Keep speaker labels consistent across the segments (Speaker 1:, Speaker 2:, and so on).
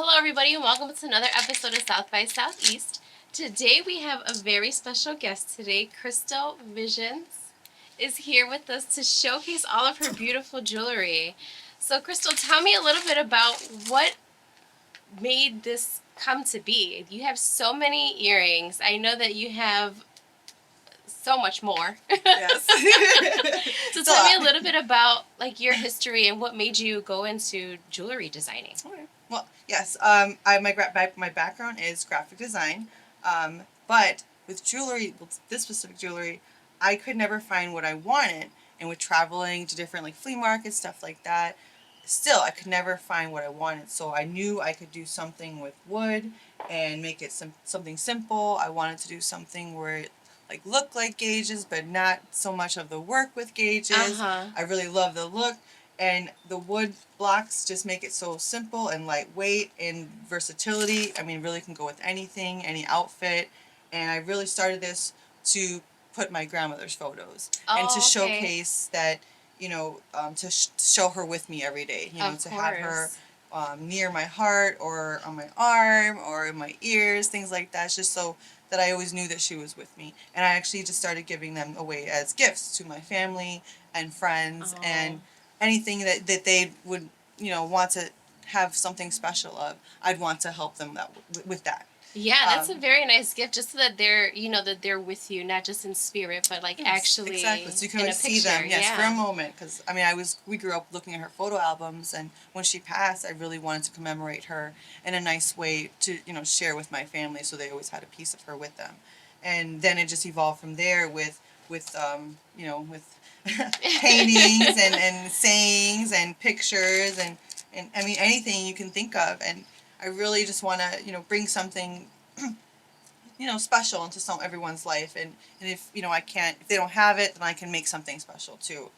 Speaker 1: hello everybody and welcome to another episode of South by Southeast. Today we have a very special guest today. Crystal Vizionz is here with us to showcase all of her beautiful jewelry. So Crystal, tell me a little bit about what made this come to be. You have so many earrings. I know that you have so much more.
Speaker 2: Yes.
Speaker 1: So tell me a little bit about like your history and what made you go into jewelry designing.
Speaker 2: Okay. Well, yes. My background is graphic design, but with jewelry, this specific jewelry, I could never find what I wanted. And with traveling to different like flea markets, stuff like that, still I could never find what I wanted. So I knew I could do something with wood and make it something simple. I wanted to do something where it like look like gauges, but not so much of the work with gauges. I really love the look, and the wood blocks just make it so simple and lightweight and versatility. I mean, really can go with anything, any outfit. And I really started this to put my grandmother's photos and to showcase that, you know, to show her with me every day. You know, to have her near my heart or on my arm or in my ears, things like that. It's just so that I always knew that she was with me. And I actually just started giving them away as gifts to my family and friends and anything that they would, you know, want to have something special of. I'd want to help them with that.
Speaker 1: Yeah, that's a very nice gift, just so that they're, you know, that they're with you, not just in spirit, but like actually
Speaker 2: exactly. So you can always see them, for a moment. Because I mean, we grew up looking at her photo albums, and when she passed, I really wanted to commemorate her in a nice way to, you know, share with my family, so they always had a piece of her with them. And then it just evolved from there with you know, with paintings and sayings and pictures and I mean anything you can think of. And I really just want to, you know, bring something, you know, special into everyone's life. And if, you know, if they don't have it, then I can make something special too.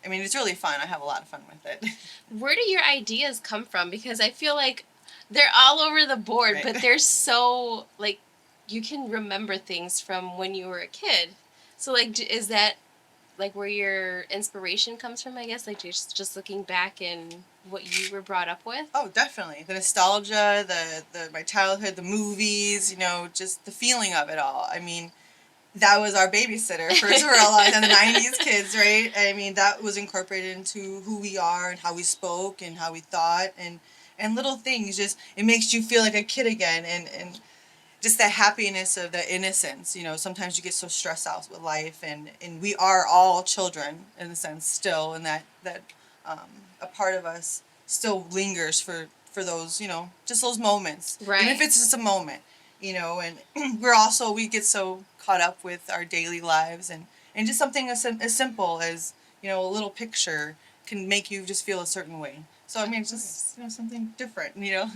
Speaker 2: I mean, it's really fun. I have a lot of fun with it.
Speaker 1: Where do your ideas come from? Because I feel like they're all over the board,
Speaker 2: Right.
Speaker 1: but they're so, like, you can remember things from when you were a kid. So, like, is that, like, where your inspiration comes from, I guess? Like, just looking back and what you were brought up with?
Speaker 2: Oh, definitely. The nostalgia, my childhood, the movies, you know, just the feeling of it all. I mean, that was our babysitter for a lot of the 90s kids, right? I mean, that was incorporated into who we are and how we spoke and how we thought and little things. Just, it makes you feel like a kid again and just that happiness of the innocence. You know, sometimes you get so stressed out with life, and we are all children in a sense still, and that a part of us still lingers for those, you know, just those moments.
Speaker 1: Right.
Speaker 2: Even if it's just a moment, you know. And we get so caught up with our daily lives, and just something as simple as, you know, a little picture can make you just feel a certain way. So I mean, it's just, you know, something different, you know.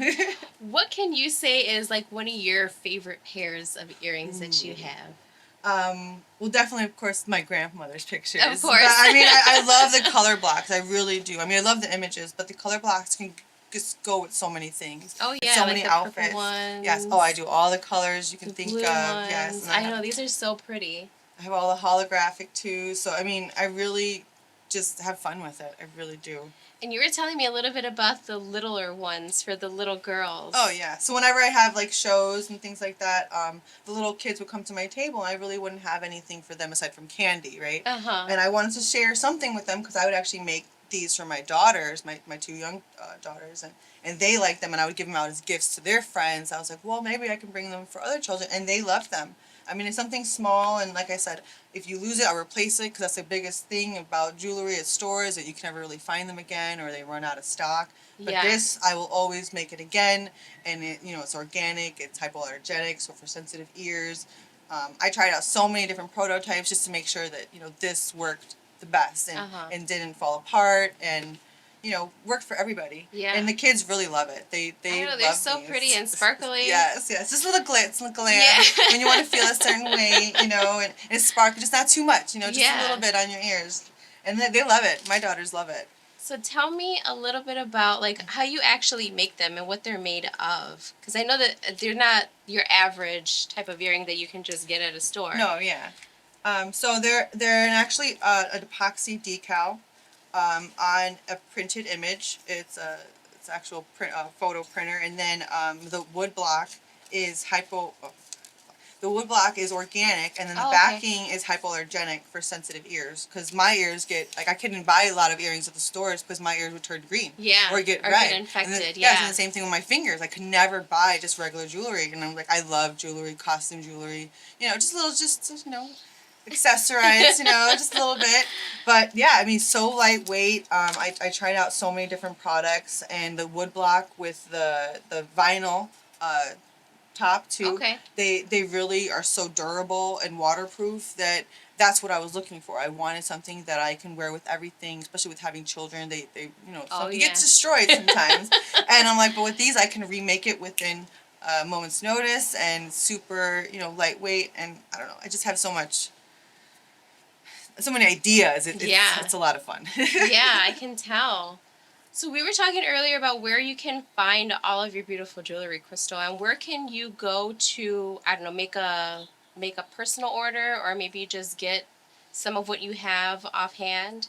Speaker 1: What can you say is like one of your favorite pairs of earrings that you have?
Speaker 2: Well, definitely, of course, my grandmother's pictures.
Speaker 1: Of course.
Speaker 2: But, I mean, I love the color blocks. I really do. I mean, I love the images, but the color blocks can just go with so many things.
Speaker 1: Oh yeah,
Speaker 2: so
Speaker 1: like
Speaker 2: many
Speaker 1: the
Speaker 2: outfits.
Speaker 1: purple ones.
Speaker 2: Yes. Oh, I do all the colors you can
Speaker 1: the
Speaker 2: think
Speaker 1: blue
Speaker 2: of.
Speaker 1: ones.
Speaker 2: Yes.
Speaker 1: I know, these are so pretty.
Speaker 2: I have all the holographic too. So I mean, I really just have fun with it. I really do.
Speaker 1: And you were telling me a little bit about the littler ones for the little girls.
Speaker 2: Oh yeah. So whenever I have like shows and things like that, the little kids would come to my table, and I really wouldn't have anything for them aside from candy, right? And I wanted to share something with them, because I would actually make these for my daughters, my two young daughters, and they liked them, and I would give them out as gifts to their friends. I was like, well, maybe I can bring them for other children, and they loved them. I mean, it's something small, and like I said, if you lose it, I'll replace it, because that's the biggest thing about jewelry at stores, that you can never really find them again, or they run out of stock. But this, I will always make it again, and it, you know, it's organic, it's hypoallergenic, so for sensitive ears. I tried out so many different prototypes just to make sure that, you know, this worked the best and didn't fall apart, and, you know, worked for everybody.
Speaker 1: Yeah.
Speaker 2: And the kids really love it. They
Speaker 1: I know,
Speaker 2: love
Speaker 1: they're so
Speaker 2: these.
Speaker 1: pretty and sparkly.
Speaker 2: Yes. Just a little glitz, little glam.
Speaker 1: Yeah.
Speaker 2: When you want to feel a certain way, you know, and it's sparkly, just not too much, you know, just a little bit on your ears. And they love it. My daughters love it.
Speaker 1: So tell me a little bit about like how you actually make them and what they're made of. Because I know that they're not your average type of earring that you can just get at a store.
Speaker 2: No, yeah. So they're actually an epoxy decal on a printed image. It's It's actual photo printer, and then the wood block is the wood block is organic, and then the backing is hypoallergenic for sensitive ears. Because my ears get, like, I couldn't buy a lot of earrings at the stores because my ears would turn green.
Speaker 1: Yeah.
Speaker 2: Or get red.
Speaker 1: Get infected.
Speaker 2: And yeah. And the same thing with my fingers. I could never buy just regular jewelry. And I'm like, I love jewelry, costume jewelry. You know, just a little, just, you know, accessorize, you know, just a little bit. But yeah, I mean, so lightweight. I tried out so many different products, and the wood block with the vinyl top too.
Speaker 1: Okay.
Speaker 2: They really are so durable and waterproof that's what I was looking for. I wanted something that I can wear with everything, especially with having children. They you know, something gets destroyed sometimes. And I'm like, but with these I can remake it within a moment's notice, and super, you know, lightweight, and I don't know, I just have so many ideas. It's a lot of fun.
Speaker 1: Yeah, I can tell. So we were talking earlier about where you can find all of your beautiful jewelry, Crystal, and where can you go to, I don't know, make a personal order, or maybe just get some of what you have offhand?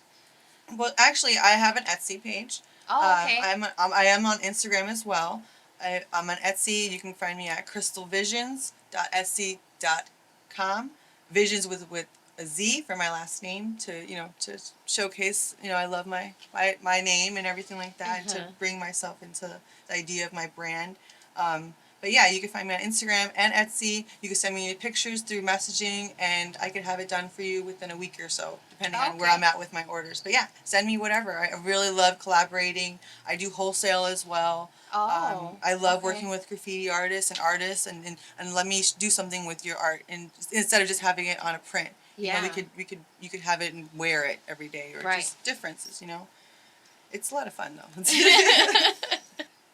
Speaker 2: Well, actually, I have an Etsy page.
Speaker 1: Oh, okay.
Speaker 2: I am on Instagram as well. I'm on Etsy. You can find me at crystalvizionz.etsy.com. Visions with a Z for my last name, to, you know, to showcase, you know, I love my name and everything like that, and to bring myself into the idea of my brand. But yeah, you can find me on Instagram and Etsy. You can send me any pictures through messaging, and I could have it done for you within a week or so, depending on where I'm at with my orders. But yeah, send me whatever. I really love collaborating. I do wholesale as well. I love working with graffiti artists, and let me do something with your art, and instead of just having it on a print.
Speaker 1: Yeah.
Speaker 2: You know, you could have it and wear it every day, or just differences, you know. It's a lot of fun though.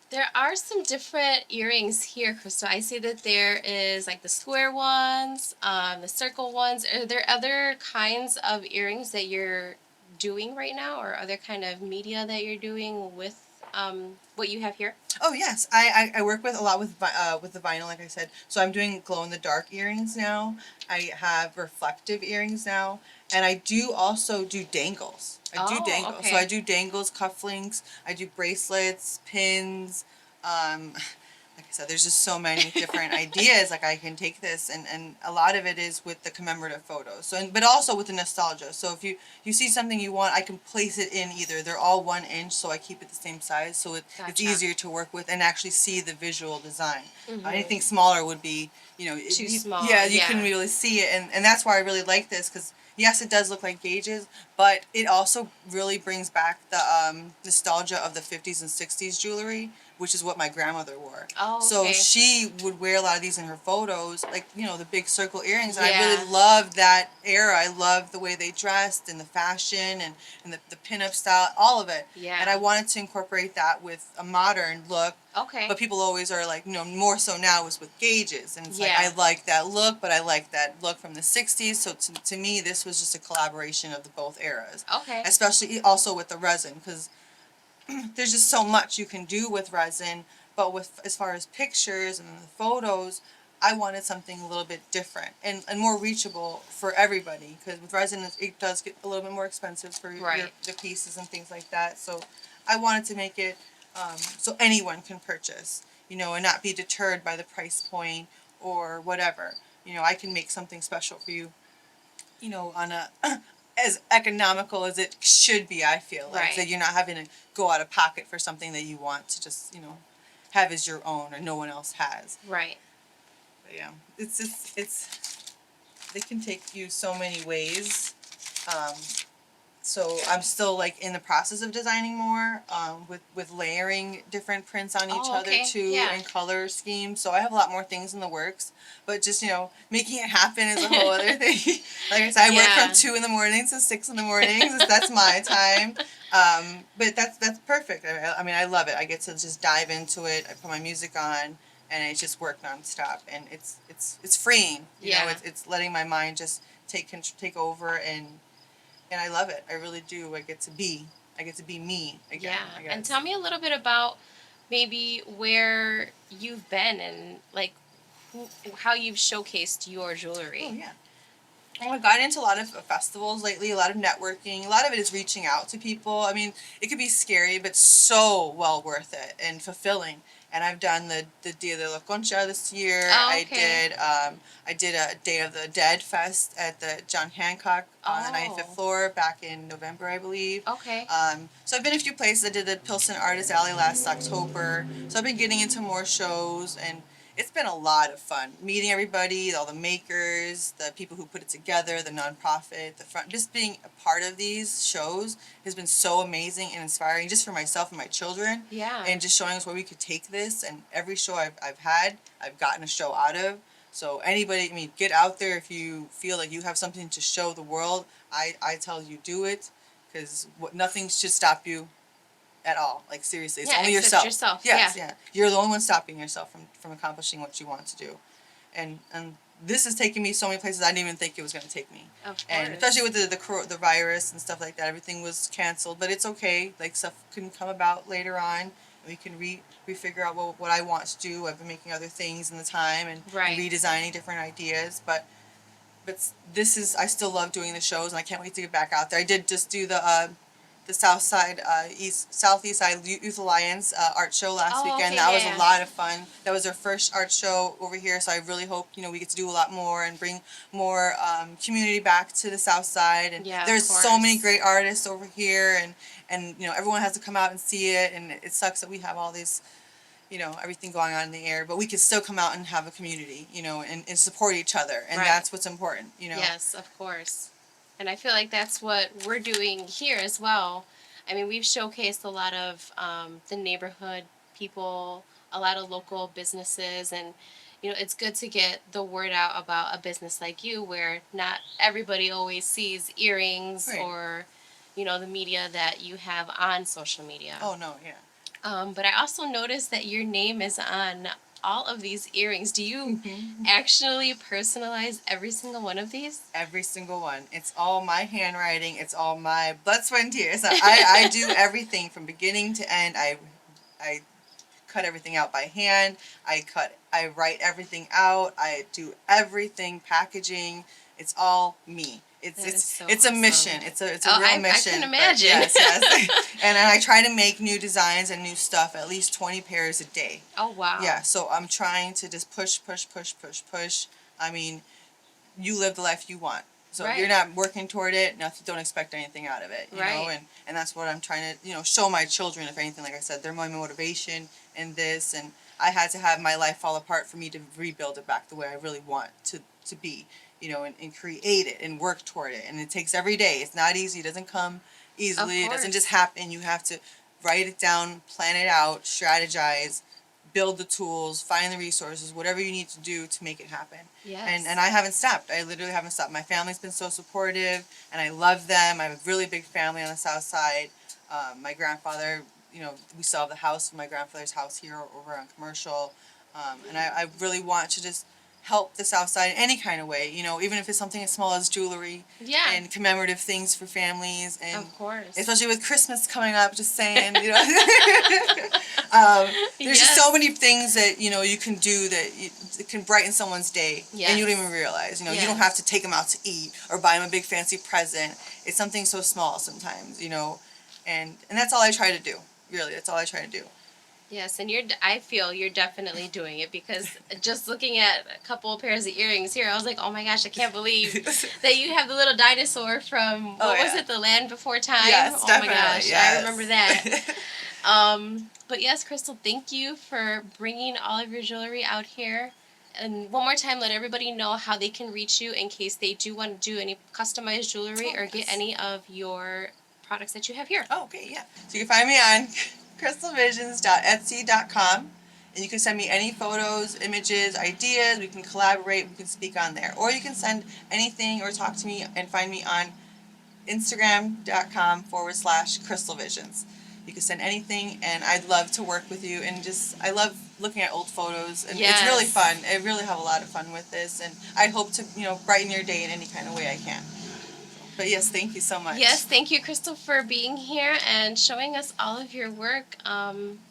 Speaker 1: There are some different earrings here, Crystal. I see that there is like the square ones, the circle ones. Are there other kinds of earrings that you're doing right now, or other kind of media that you're doing with what you have here?
Speaker 2: Oh yes, I work with a lot with the vinyl, like I said. So I'm doing glow in the dark earrings now. I have reflective earrings now, and I do also do dangles. I do dangles.
Speaker 1: Okay.
Speaker 2: So I do dangles, cufflinks. I do bracelets, pins. Like I said, there's just so many different ideas. Like I can take this, and a lot of it is with the commemorative photos. So, but also with the nostalgia. So if you see something you want, I can place it in either. They're all 1 inch, so I keep it the same size, so it's easier to work with and actually see the visual design. Anything smaller would be, you know,
Speaker 1: too small.
Speaker 2: Yeah, you couldn't really see it, and that's why I really like this, because yes, it does look like gauges, but it also really brings back the nostalgia of the 50s and 60s jewelry, which is what my grandmother wore.
Speaker 1: Oh, okay.
Speaker 2: So she would wear a lot of these in her photos, like, you know, the big circle earrings. And I really loved that era. I loved the way they dressed, and the fashion, and the pinup style, all of it.
Speaker 1: Yeah.
Speaker 2: And I wanted to incorporate that with a modern look.
Speaker 1: Okay.
Speaker 2: But people always are like, you know, more so now is with gauges. And it's like, I like that look, but I like that look from the 60s. So to me, this was just a collaboration of the both eras.
Speaker 1: Okay.
Speaker 2: Especially also with the resin, because there's just so much you can do with resin, but with as far as pictures and the photos, I wanted something a little bit different and more reachable for everybody, because with resin it does get a little bit more expensive for the pieces and things like that. So I wanted to make it so anyone can purchase, you know, and not be deterred by the price point or whatever. You know, I can make something special for you, you know, on a as economical as it should be, I feel. Like, so you're not having to go out of pocket for something that you want to just, you know, have as your own or no one else has.
Speaker 1: Right.
Speaker 2: But yeah, it's just, they can take you so many ways. So I'm still like in the process of designing more, with layering different prints on each other too, and color schemes. So I have a lot more things in the works, but just, you know, making it happen is a whole other thing. Like I said, I work from 2 in the morning to 6 in the mornings. That's my time. But that's perfect. I mean, I love it. I get to just dive into it. I put my music on, and I just work nonstop, and it's freeing. You know, it's letting my mind just take over, and I love it. I really do. I get to be me again.
Speaker 1: Yeah. And tell me a little bit about maybe where you've been, and like how you've showcased your jewelry.
Speaker 2: Oh yeah. Oh, I've gotten into a lot of festivals lately, a lot of networking. A lot of it is reaching out to people. I mean, it could be scary, but so well worth it and fulfilling. And I've done the Dia de la Concha this year.
Speaker 1: Oh, okay.
Speaker 2: I did a Day of the Dead Fest at the John Hancock on the 95th
Speaker 1: Oh.
Speaker 2: floor back in November, I believe.
Speaker 1: Okay.
Speaker 2: So I've been a few places. I did the Pilsen Artist Alley last October. So I've been getting into more shows, and it's been a lot of fun meeting everybody, all the makers, the people who put it together, the nonprofit, the front. Just being a part of these shows has been so amazing and inspiring, just for myself and my children.
Speaker 1: Yeah.
Speaker 2: And just showing us where we could take this. And every show I've had, I've gotten a show out of. So anybody, I mean, get out there if you feel like you have something to show the world. I tell you, do it, because nothing should stop you at all. Like, seriously, it's only
Speaker 1: except
Speaker 2: yourself.
Speaker 1: yourself.
Speaker 2: Yes,
Speaker 1: Yeah.
Speaker 2: yeah. You're the only one stopping yourself from accomplishing what you want to do. And this has taken me so many places I didn't even think it was going to take me.
Speaker 1: Of course.
Speaker 2: And especially with the virus and stuff like that, everything was canceled. But it's okay. Like, stuff can come about later on. We can refigure out what I want to do. I've been making other things in the time and
Speaker 1: Right.
Speaker 2: redesigning different ideas. But this is, I still love doing the shows, and I can't wait to get back out there. I did just do the South Side, Southeast Side Youth Alliance art show last weekend.
Speaker 1: Okay,
Speaker 2: That was
Speaker 1: yeah.
Speaker 2: a lot of fun. That was our first art show over here, so I really hope we get to do a lot more and bring more community back to the South Side. And
Speaker 1: Yeah, of
Speaker 2: there's so
Speaker 1: course.
Speaker 2: many great artists over here, and everyone has to come out and see it. And it sucks that we have all these, everything going on in the air, but we can still come out and have a community, and support each other, and
Speaker 1: Right.
Speaker 2: that's what's important.
Speaker 1: Yes, of course. And I feel like that's what we're doing here as well. I mean, we've showcased a lot of the neighborhood people, a lot of local businesses, and it's good to get the word out about a business like you, where not everybody always sees earrings
Speaker 2: Right.
Speaker 1: or the media that you have on social media.
Speaker 2: Oh no, yeah.
Speaker 1: But I also noticed that your name is on all of these earrings. Do you
Speaker 2: Mhm.
Speaker 1: actually personalize every single one of these?
Speaker 2: Every single one. It's all my handwriting. It's all my blood, sweat, and tears. I do everything from beginning to end. I cut everything out by hand. I write everything out. I do everything, packaging. It's all me.
Speaker 1: That is
Speaker 2: It's
Speaker 1: so
Speaker 2: it's a
Speaker 1: awesome.
Speaker 2: mission. It's a
Speaker 1: Oh,
Speaker 2: real
Speaker 1: I
Speaker 2: mission.
Speaker 1: can
Speaker 2: but
Speaker 1: imagine.
Speaker 2: Yes, yes. And I try to make new designs and new stuff, at least 20 pairs a day.
Speaker 1: Oh, wow.
Speaker 2: Yeah, so I'm trying to just push, push, push, push, push. I mean, you live the life you want. So if
Speaker 1: Right.
Speaker 2: you're not working toward it, don't expect anything out of it. You know,
Speaker 1: Right.
Speaker 2: and that's what I'm trying to, show my children, if anything, like I said, they're my motivation in this, and I had to have my life fall apart for me to rebuild it back the way I really want to be, and create it and work toward it. And it takes every day. It's not easy. It doesn't come easily. It doesn't
Speaker 1: course.
Speaker 2: just happen. You have to write it down, plan it out, strategize, build the tools, find the resources, whatever you need to do to make it happen.
Speaker 1: Yes.
Speaker 2: And I haven't stopped. I literally haven't stopped. My family's been so supportive, and I love them. I have a really big family on the South Side. My grandfather, we still have the house from my grandfather's house here over on Commercial. And I really want to just help the South Side in any kind of way, even if it's something as small as jewelry
Speaker 1: Yeah.
Speaker 2: and commemorative things for families. And
Speaker 1: Of course.
Speaker 2: especially with Christmas coming up, just saying, there's just
Speaker 1: Yes.
Speaker 2: so many things that you can do that it can brighten someone's day,
Speaker 1: Yes.
Speaker 2: and you don't even realize. You
Speaker 1: Yes.
Speaker 2: don't have to take them out to eat or buy them a big fancy present. It's something so small sometimes, and that's all I try to do. Really, that's all I try to do.
Speaker 1: Yes, and I feel you're definitely doing it, because just looking at a couple of pairs of earrings here, I was like, oh my gosh, I can't believe that you have the little dinosaur from,
Speaker 2: Oh,
Speaker 1: what was
Speaker 2: yeah.
Speaker 1: it, The Land Before Time?
Speaker 2: Yes,
Speaker 1: oh
Speaker 2: definitely.
Speaker 1: my gosh,
Speaker 2: yes.
Speaker 1: I remember that. But yes, Crystal, thank you for bringing all of your jewelry out here. And one more time, let everybody know how they can reach you in case they do want to do any customized jewelry or get
Speaker 2: yes.
Speaker 1: any of your products that you have here.
Speaker 2: Oh, okay, yeah. So you can find me on crystalvizionz.etsy.com, and you can send me any photos, images, ideas. We can collaborate. We can speak on there. Or you can send anything or talk to me and find me on Instagram.com/crystalvizionz. You can send anything, and I'd love to work with you. And I love looking at old photos, and it's really
Speaker 1: Yes.
Speaker 2: fun. I really have a lot of fun with this, and I hope to, brighten your day in any kind of way I can. But yes, thank you so much.
Speaker 1: Yes, thank you, Crystal, for being here and showing us all of your work.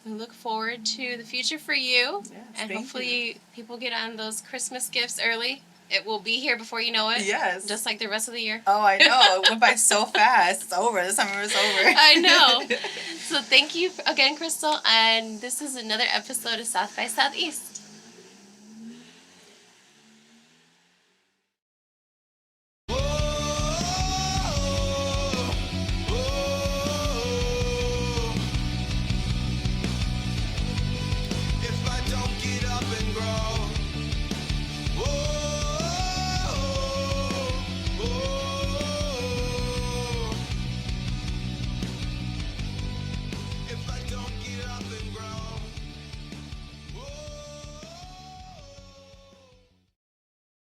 Speaker 1: We look forward to the future for you,
Speaker 2: Yes,
Speaker 1: and
Speaker 2: thank
Speaker 1: hopefully people get on those Christmas gifts early. It will be here before you know it.
Speaker 2: Yes.
Speaker 1: Just like the rest of the year.
Speaker 2: Oh, I know. It went by so fast. It's over. This summer is over.
Speaker 1: I know. So thank you again, Crystal. And this is another episode of South by Southeast.
Speaker 3: If I don't get up and grow